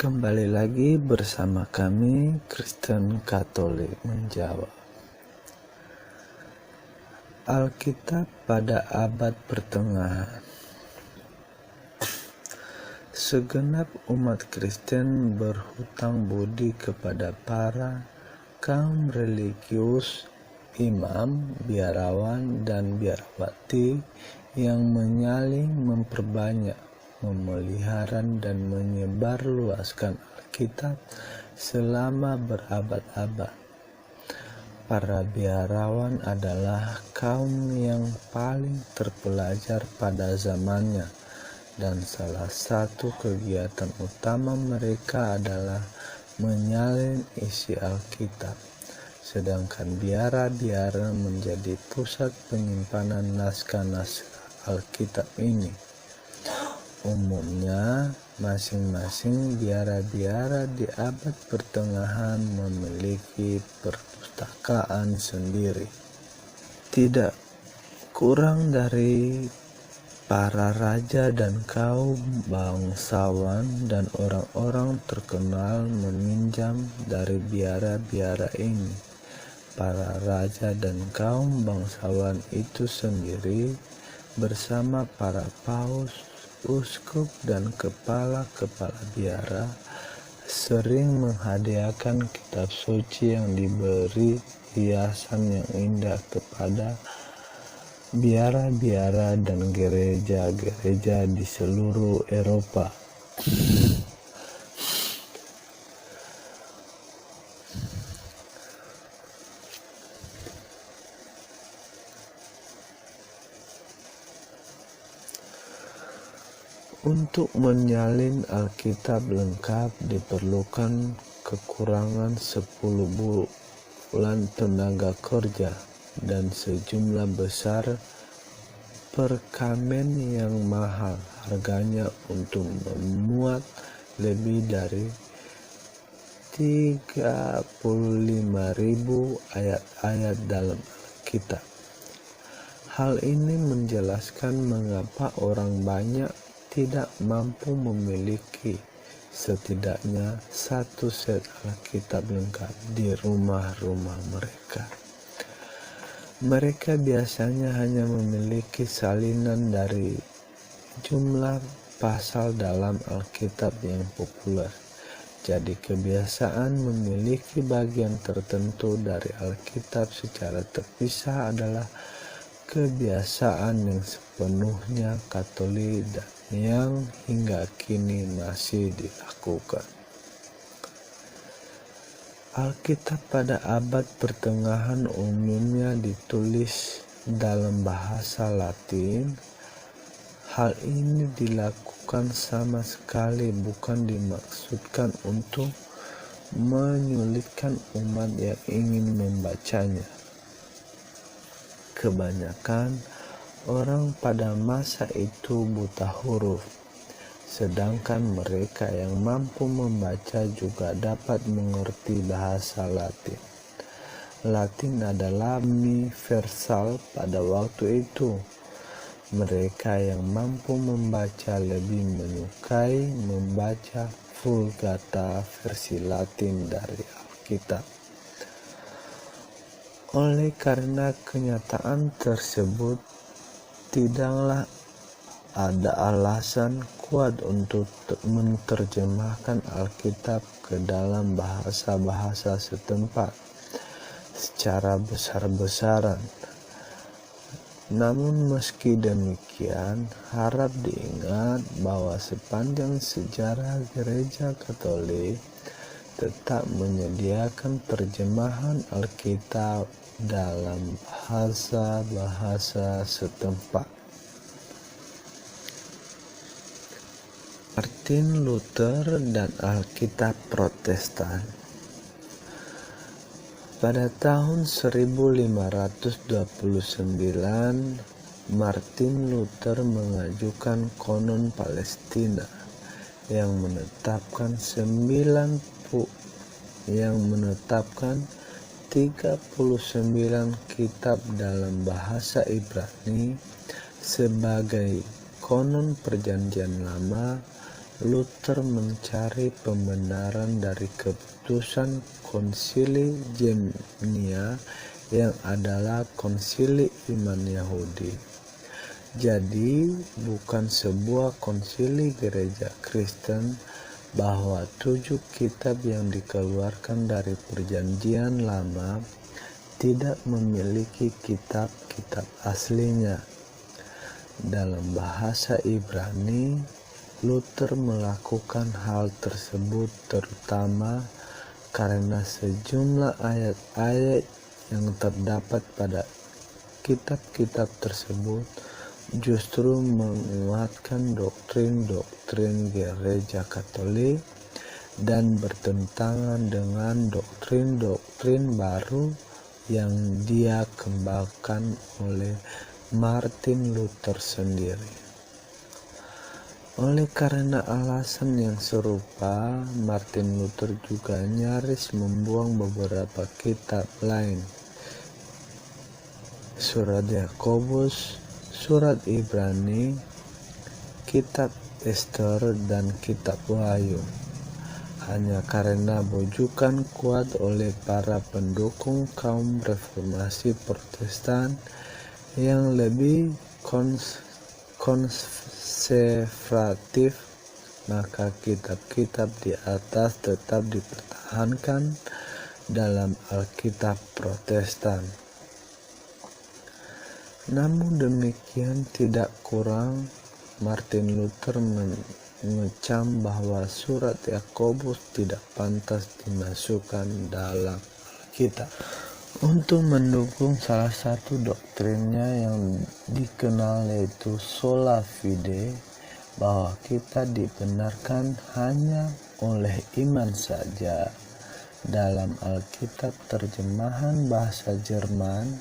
Kembali lagi bersama kami Kristen Katolik menjawab. Alkitab pada abad pertengahan. Segenap umat Kristen berhutang budi kepada para kaum religius, imam, biarawan, dan biarawati yang menyalin memperbanyak, memelihara dan menyebarluaskan Alkitab selama berabad-abad. Para biarawan adalah kaum yang paling terpelajar pada zamannya, dan salah satu kegiatan utama mereka adalah menyalin isi Alkitab. Sedangkan biara-biara menjadi pusat penyimpanan naskah-naskah Alkitab ini. Umumnya, masing-masing biara-biara di abad pertengahan memiliki perpustakaan sendiri. Tidak kurang dari para raja dan kaum bangsawan dan orang-orang terkenal meminjam dari biara-biara ini. Para raja dan kaum bangsawan itu sendiri bersama para paus, uskup, dan kepala-kepala biara sering menghadiahkan kitab suci yang diberi hiasan yang indah kepada biara-biara dan gereja-gereja di seluruh Eropa. Untuk menyalin Alkitab lengkap diperlukan kekurangan 10 bulan tenaga kerja dan sejumlah besar perkamen yang mahal harganya untuk memuat lebih dari 35.000 ayat-ayat dalam Alkitab. Hal ini menjelaskan mengapa orang banyak tidak mampu memiliki setidaknya satu set Alkitab lengkap di rumah-rumah mereka. Mereka biasanya hanya memiliki salinan dari jumlah pasal dalam Alkitab yang populer. Jadi kebiasaan memiliki bagian tertentu dari Alkitab secara terpisah adalah kebiasaan yang sepenuhnya Katolik dan yang hingga kini masih dilakukan. Alkitab pada abad pertengahan umumnya ditulis dalam bahasa Latin. Hal ini dilakukan sama sekali bukan dimaksudkan untuk menyulitkan umat yang ingin membacanya. Kebanyakan orang pada masa itu buta huruf, sedangkan mereka yang mampu membaca juga dapat mengerti bahasa Latin. Latin adalah universal pada waktu itu. Mereka yang mampu membaca lebih menyukai membaca Vulgata versi Latin dari Alkitab. Oleh karena kenyataan tersebut, tidaklah ada alasan kuat untuk menerjemahkan Alkitab ke dalam bahasa-bahasa setempat secara besar-besaran. Namun meski demikian, harap diingat bahwa sepanjang sejarah Gereja Katolik tetap menyediakan terjemahan Alkitab dalam bahasa-bahasa setempat. Martin Luther dan Alkitab Protestan. Pada tahun 1529, Martin Luther mengajukan Konon Palestina yang menetapkan 39 kitab dalam bahasa Ibrani sebagai konon Perjanjian Lama, Luther mencari pembenaran dari keputusan Konsili Gemenia yang adalah konsili iman Yahudi. Jadi bukan sebuah konsili gereja Kristen bahwa 7 kitab yang dikeluarkan dari Perjanjian Lama tidak memiliki kitab-kitab aslinya. Dalam bahasa Ibrani, Luther melakukan hal tersebut terutama karena sejumlah ayat-ayat yang terdapat pada kitab-kitab tersebut justru menguatkan doktrin-doktrin gereja Katolik dan bertentangan dengan doktrin-doktrin baru yang dia kembangkan oleh Martin Luther sendiri. Oleh karena alasan yang serupa, Martin Luther juga nyaris membuang beberapa kitab lain. Surat Yakobus, Surat Ibrani, Kitab Ester, dan Kitab Wahyu. Hanya karena bujukan kuat oleh para pendukung kaum reformasi Protestan yang lebih konservatif, maka kitab-kitab di atas tetap dipertahankan dalam Alkitab Protestan. Namun demikian tidak kurang, Martin Luther mengecam bahwa surat Yakobus tidak pantas dimasukkan dalam Alkitab untuk mendukung salah satu doktrinnya yang dikenal yaitu sola fide, bahwa kita dibenarkan hanya oleh iman saja. Dalam Alkitab terjemahan bahasa Jerman,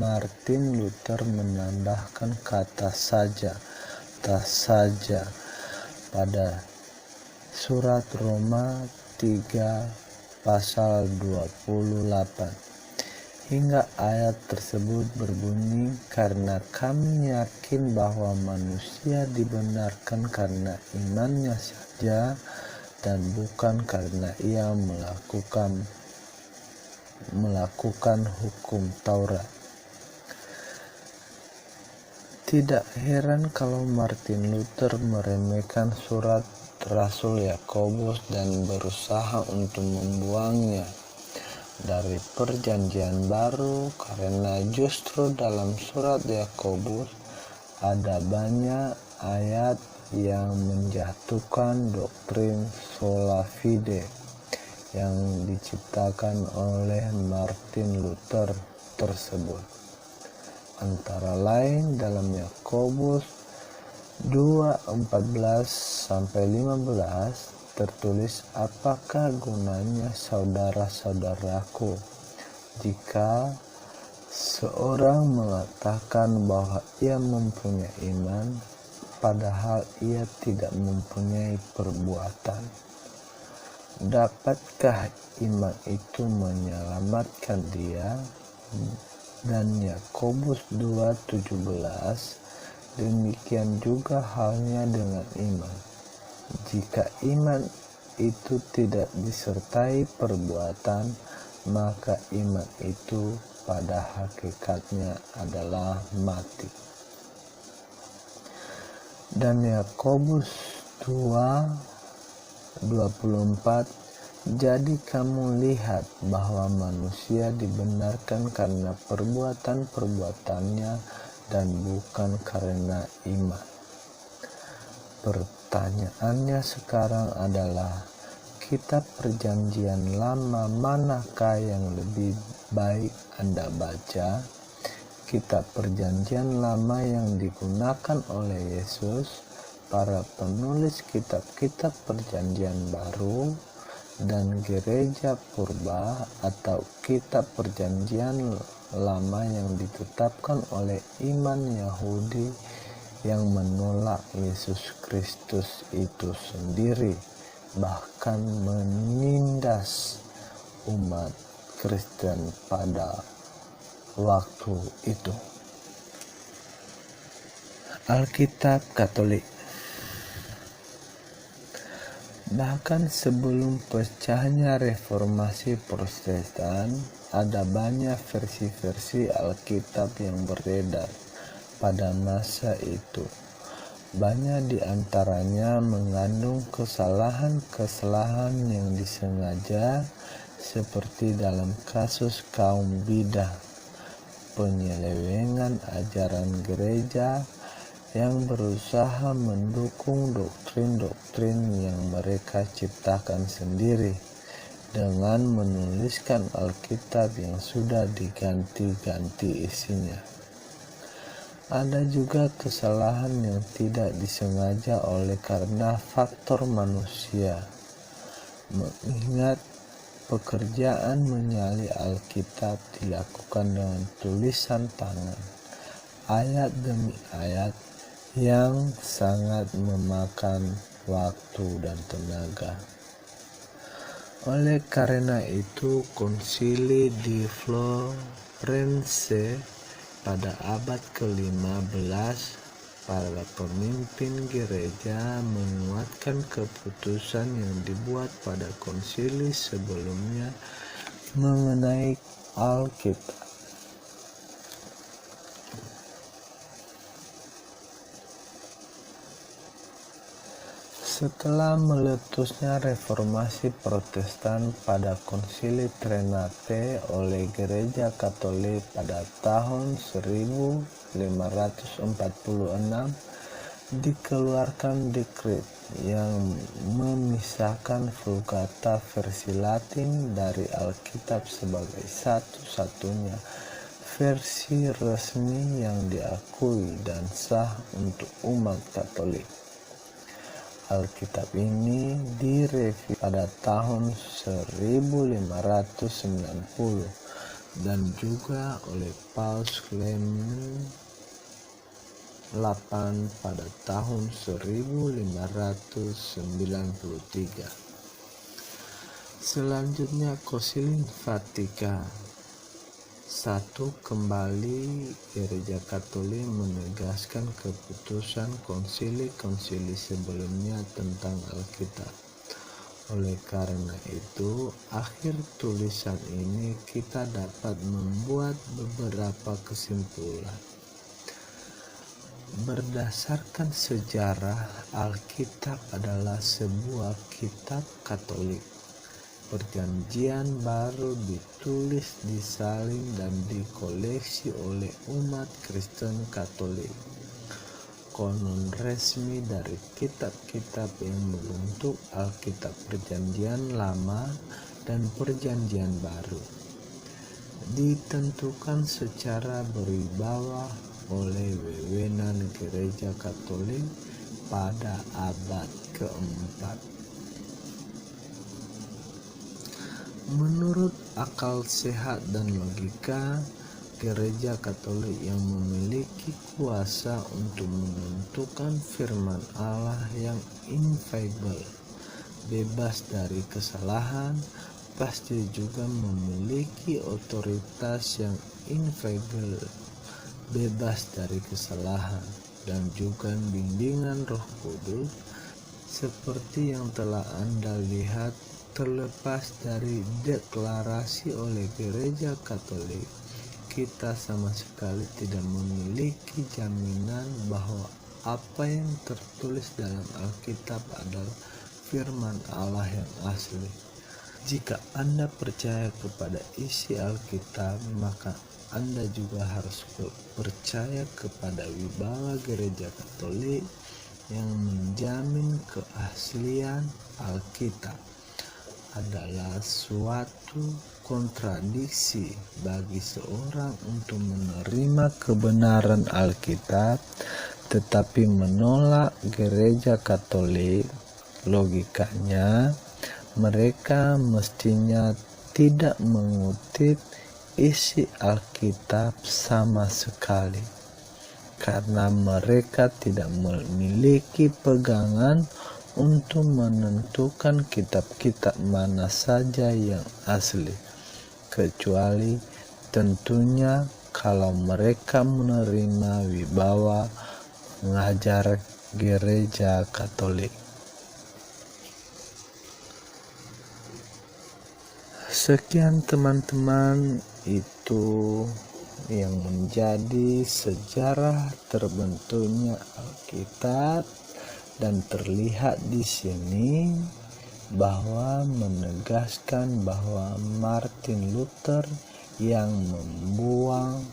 Martin Luther menambahkan kata saja, tak saja, pada surat Roma 3 pasal 28. Hingga ayat tersebut berbunyi, karena kami yakin bahwa manusia dibenarkan karena imannya saja dan bukan karena ia melakukan hukum Taurat. Tidak heran kalau Martin Luther meremehkan surat Rasul Yakobus dan berusaha untuk membuangnya dari Perjanjian Baru, karena justru dalam surat Yakobus ada banyak ayat yang menjatuhkan doktrin sola fide yang diciptakan oleh Martin Luther tersebut. Antara lain dalam Yakobus 2:14-15 tertulis, apakah gunanya saudara-saudaraku jika seorang mengatakan bahwa ia mempunyai iman padahal ia tidak mempunyai perbuatan? Dapatkah iman itu menyelamatkan dia? Dan Yakobus 2:17, demikian juga halnya dengan iman. Jika iman itu tidak disertai perbuatan, maka iman itu pada hakikatnya adalah mati. Dan Yakobus 2:24, jadi kamu lihat bahwa manusia dibenarkan karena perbuatan-perbuatannya dan bukan karena iman. Pertanyaannya sekarang adalah, kitab Perjanjian Lama manakah yang lebih baik Anda baca? Kitab Perjanjian Lama yang digunakan oleh Yesus, para penulis kitab-kitab Perjanjian Baru, dan gereja purba, atau kitab Perjanjian Lama yang ditetapkan oleh iman Yahudi yang menolak Yesus Kristus itu sendiri, bahkan menindas umat Kristen pada waktu itu. Alkitab Katolik. Bahkan sebelum pecahnya reformasi Protestan, ada banyak versi-versi Alkitab yang beredar pada masa itu. Banyak di antaranya mengandung kesalahan-kesalahan yang disengaja, seperti dalam kasus kaum bidah, penyelewengan ajaran gereja yang berusaha mendukung doktrin-doktrin yang mereka ciptakan sendiri dengan menuliskan Alkitab yang sudah diganti-ganti isinya. Ada juga kesalahan yang tidak disengaja oleh karena faktor manusia, mengingat pekerjaan menyalin Alkitab dilakukan dengan tulisan tangan, ayat demi ayat, yang sangat memakan waktu dan tenaga. Oleh karena itu, Konsili di Florence pada abad ke-15, para pemimpin gereja menguatkan keputusan yang dibuat pada konsili sebelumnya mengenai Alkitab. Setelah meletusnya reformasi Protestan pada Konsili Trinate oleh Gereja Katolik pada tahun 1546, dikeluarkan dekret yang memisahkan Vulgata versi Latin dari Alkitab sebagai satu-satunya versi resmi yang diakui dan sah untuk umat Katolik. Alkitab ini direvisi pada tahun 1590 dan juga oleh Paus Clement VIII pada tahun 1593. Selanjutnya Konsili Vatikan I kembali. Gereja Katolik menegaskan keputusan konsili-konsili sebelumnya tentang Alkitab. Oleh karena itu, akhir tulisan ini kita dapat membuat beberapa kesimpulan. Berdasarkan sejarah, Alkitab adalah sebuah kitab Katolik. Perjanjian Baru ditulis, disalin, dan dikoleksi oleh umat Kristen Katolik. Konon resmi dari kitab-kitab yang membentuk Alkitab Perjanjian Lama dan Perjanjian Baru ditentukan secara berwibawa oleh wewenang Gereja Katolik pada abad keempat. Menurut akal sehat dan logika, Gereja Katolik yang memiliki kuasa untuk menentukan firman Allah yang infalibel, bebas dari kesalahan, pasti juga memiliki otoritas yang infalibel, bebas dari kesalahan, dan juga bimbingan Roh Kudus, seperti yang telah Anda lihat. Terlepas dari deklarasi oleh Gereja Katolik, kita sama sekali tidak memiliki jaminan bahwa apa yang tertulis dalam Alkitab adalah firman Allah yang asli. Jika Anda percaya kepada isi Alkitab, maka Anda juga harus percaya kepada wibawa Gereja Katolik yang menjamin keaslian Alkitab. Adalah suatu kontradiksi bagi seorang untuk menerima kebenaran Alkitab tetapi menolak Gereja Katolik. Logikanya, mereka mestinya tidak mengutip isi Alkitab sama sekali, karena mereka tidak memiliki pegangan untuk menentukan kitab-kitab mana saja yang asli, kecuali tentunya kalau mereka menerima wibawa mengajar Gereja Katolik. Sekian teman-teman, itu yang menjadi sejarah terbentuknya Alkitab, dan terlihat di sini bahwa menegaskan bahwa Martin Luther yang membuang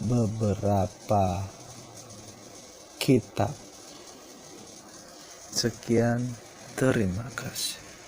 beberapa kitab. Sekian, terima kasih.